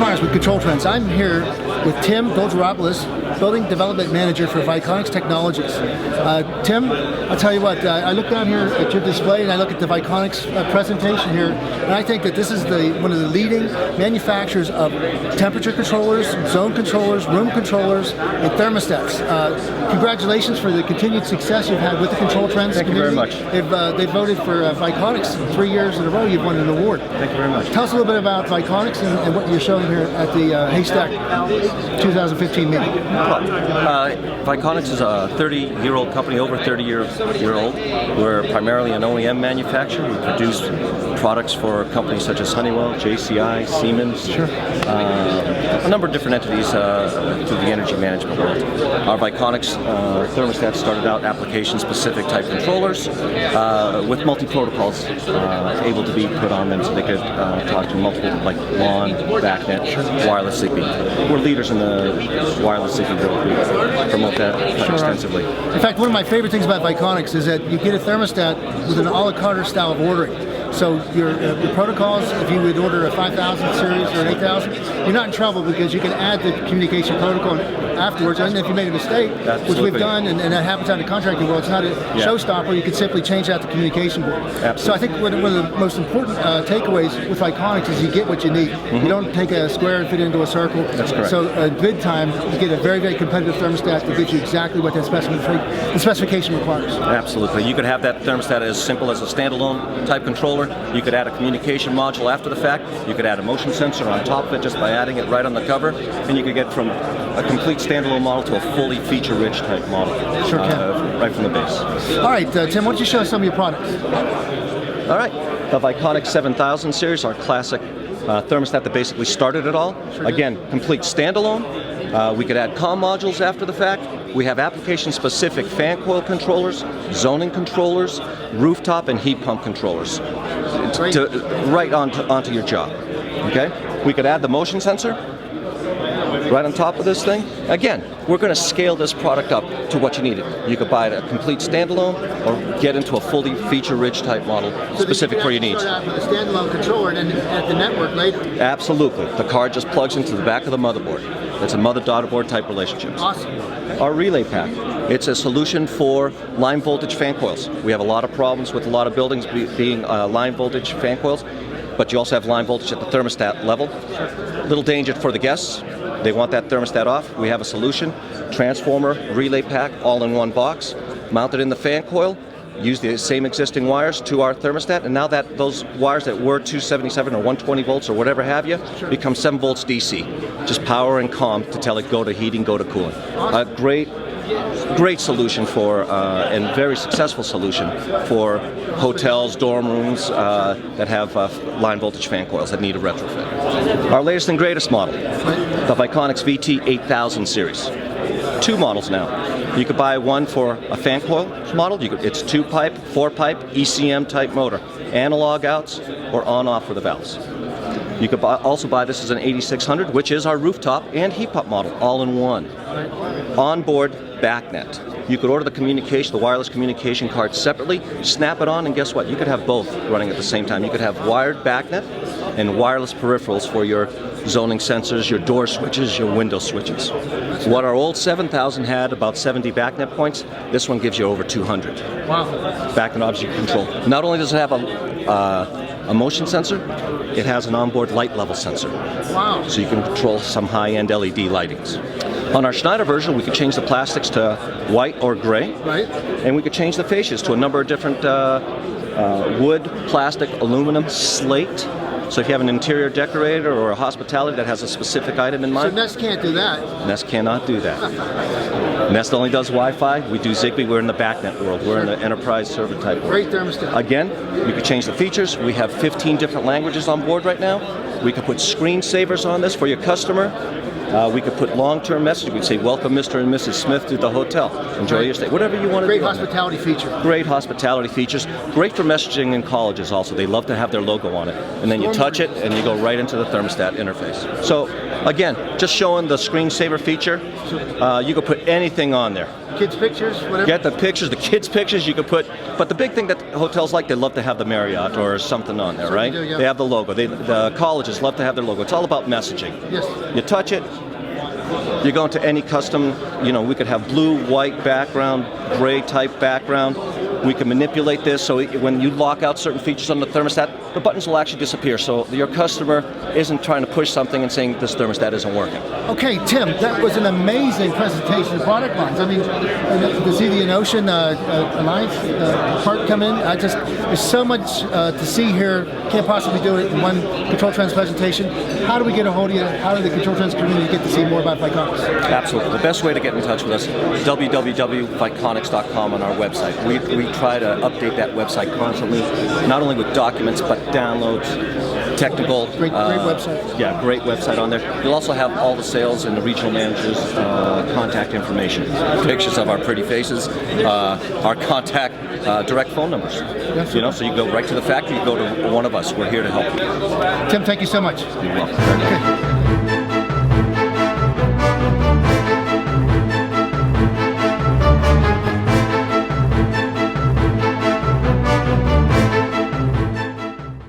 Myers with Control Trends. I'm here with Tim Doulgeropoulos, Building Development Manager for Viconics Technologies. Tim, I'll tell you what, I look down here at your display and I look at the Viconics presentation here, and I think that this is one of the leading manufacturers of temperature controllers, zone controllers, room controllers, and thermostats. Congratulations for the continued success you've had with the Control Trends community. Thank you very much. They've voted for Viconics 3 years in a row. You've won an award. Thank you very much. Tell us a little bit about Viconics and what you're showing here at the Haystack 2015 meeting. Viconics is a 30-year-old company, over 30-year-old. We're primarily an OEM manufacturer. We produce products for companies such as Honeywell, JCI, Siemens, a number of different entities through the energy management world. Our Viconics thermostats started out application-specific type controllers with multi-protocols able to be put on them so they could talk to multiple, like LAN, BACnet, wireless Zigbee. We're leaders in the wireless Zigbee world. We promote that extensively. In fact, one of my favorite things about Viconics is that you get a thermostat with an a la carte style of ordering. So your protocols, if you would order a 5000 series or an 8000, you're not in trouble because you can add the communication protocol afterwards. And if you made a mistake, which we've done, and that happens out in the contracting world, it's not a showstopper. You can simply change out the communication board. Absolutely. So I think one of the most important takeaways with Viconics is you get what you need. You don't take a square and fit it into a circle. That's correct. So at bid time, you get a very, very competitive thermostat that gives you exactly what that specification requires. Absolutely. You could have that thermostat as simple as a standalone type controller. You could add a communication module after the fact. You could add a motion sensor on top of it just by adding it right on the cover. And you could get from a complete standalone model to a fully feature-rich type model. Sure can. Right from the base. All right, Tim, why don't you show us some of your products? All right. The Viconics 7000 series, our classic thermostat that basically started it all. Again, complete standalone. We could add comm modules after the fact. We have application-specific fan coil controllers, zoning controllers, rooftop and heat pump controllers, right onto your job. Okay? We could add the motion sensor right on top of this thing. Again, we're going to scale this product up to what you need it. You could buy it a complete standalone or get into a fully feature-rich type model specific for your needs. Start out with a standalone controller and then add the network later. Absolutely. The card just plugs into the back of the motherboard. It's a mother-daughter board type relationship. Awesome. Our relay pack. It's a solution for line voltage fan coils. We have a lot of problems with a lot of buildings being line voltage fan coils, but you also have line voltage at the thermostat level. Little danger for the guests. They want that thermostat off. We have a solution. Transformer, relay pack, all in one box. Mounted in the fan coil. Use the same existing wires to our thermostat, and now that those wires that were 277 or 120 volts or whatever have you become 7 volts DC. Just power and comm to tell it go to heating, go to cooling. A great solution for, and very successful solution for hotels, dorm rooms that have line voltage fan coils that need a retrofit. Our latest and greatest model, the Viconics VT 8000 series. 2 models now. You could buy one for a fan coil model. It's 2-pipe, 4-pipe, ECM type motor. Analog outs or on-off for the valves. You could also buy this as an 8600, which is our rooftop and heat pump model, all in one. Onboard BACnet. You could order the wireless communication card separately, snap it on, and guess what? You could have both running at the same time. You could have wired BACnet and wireless peripherals for your zoning sensors, your door switches, your window switches. What our old 7000 had, about 70 BACnet points, this one gives you over 200. Wow. BACnet object control. Not only does it have a motion sensor, it has an onboard light level sensor. Wow. So you can control some high-end LED lightings. On our Schneider version, we could change the plastics to white or gray. Right. And we could change the fascias to a number of different wood, plastic, aluminum, slate. So if you have an interior decorator or a hospitality that has a specific item in mind. So Nest can't do that. Nest cannot do that. Nest only does Wi-Fi. We do Zigbee. We're in the BACnet world. We're in the enterprise server type world. Great thermostat. Again, you could change the features. We have 15 different languages on board right now. We could put screensavers on this for your customer. We could put long-term message. We'd say, welcome Mr. and Mrs. Smith to the hotel. Enjoy your stay. Whatever you want to do. Great hospitality feature. Great hospitality features. Great for messaging in colleges also. They love to have their logo on it. And then you touch it and you go right into the thermostat interface. So Again, just showing the screensaver feature. You can put anything on there. Kids' pictures, whatever. Get the pictures, the kids' pictures you could put. But the big thing that hotels like, they love to have the Marriott or something on there, right? They do, yeah. They have the logo. The colleges love to have their logo. It's all about messaging. Yes. You touch it, you go into any custom, we could have blue, white background, gray type background. We can manipulate this so when you lock out certain features on the thermostat, the buttons will actually disappear. So your customer isn't trying to push something and saying this thermostat isn't working. Okay, Tim, that was an amazing presentation of product lines. I mean, to see the Ocean Alliance part come in, there's so much to see here. Can't possibly do it in one Control Trends presentation. How do we get a hold of you? How do the Control Trends community get to see more about Viconics? Absolutely. The best way to get in touch with us, www.viconics.com on our website. We try to update that website constantly, not only with documents, but downloads, technical. Great website. Yeah, great website on there. You'll also have all the sales and the regional managers' contact information, pictures of our pretty faces, our contact direct phone numbers. Yes, so you go right to the factory, you go to one of us. We're here to help you. Tim, thank you so much. You're welcome. Okay.